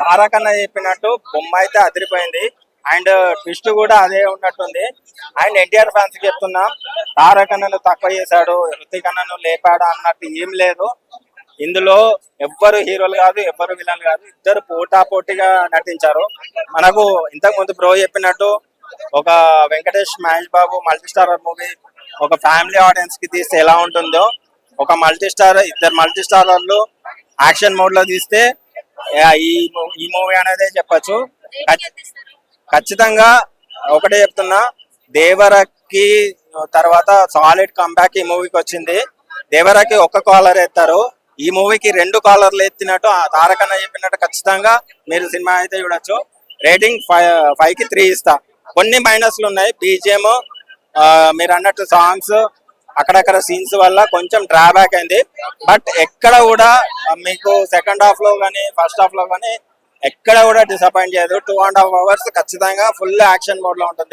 తారకన్న చెప్పినట్టు బొమ్మ అయితే అదిరిపోయింది. అండ్ ట్విస్ట్ కూడా అదే ఉన్నట్టుంది. అండ్ ఎన్టీఆర్ ఫ్యాన్స్ చెప్తున్నా, తారకన్నను తక్కువ చేశాడు, హృతిక్ అన్నను లేపాడు అన్నట్టు ఏం లేదు. ఇందులో ఎవ్వరు హీరోలు కాదు, ఎవ్వరు విలన్లు కాదు, ఇద్దరు పోటాపోటీగా నటించారు. మనకు ఇంతకు ముందు బ్రో చెప్పినట్టు ఒక Venkatesh Mahesh Babu multi starrer movie ఒక ఫ్యామిలీ ఆడియన్స్ కి తీస్తే ఎలా ఉంటుందో, ఒక ఇద్దరు మల్టీ స్టారర్లు యాక్షన్ మోడ్ లో తీస్తే ఈ మూవీ అనేది చెప్పచ్చు. ఖచ్చితంగా ఒకటే చెప్తున్నా, దేవరకి తర్వాత సాలిడ్ కంబ్యాక్ ఈ మూవీకి వచ్చింది. దేవరకి ఒక్క కాలర్ ఎత్తారు, ఈ మూవీకి 2 కాలర్లు ఎత్తినట్టు తారకన్న చెప్పినట్టు ఖచ్చితంగా మీరు సినిమా అయితే చూడొచ్చు. రేటింగ్ 5 కి 3 ఇస్తా. కొన్ని మైనస్లు ఉన్నాయి. బీజిఎం, మీరు అన్నట్టు సాంగ్స్, అక్కడక్కడ సీన్స్ వల్ల కొంచెం డ్రాబ్యాక్ అయింది. బట్ ఎక్కడ కూడా మీకు సెకండ్ హాఫ్ లో కానీ ఫస్ట్ హాఫ్ లో కానీ ఎక్కడ కూడా డిసప్పాయింట్ చేయదు. 2.5 hours ఖచ్చితంగా ఫుల్ యాక్షన్ మోడ్ లో ఉంటుంది.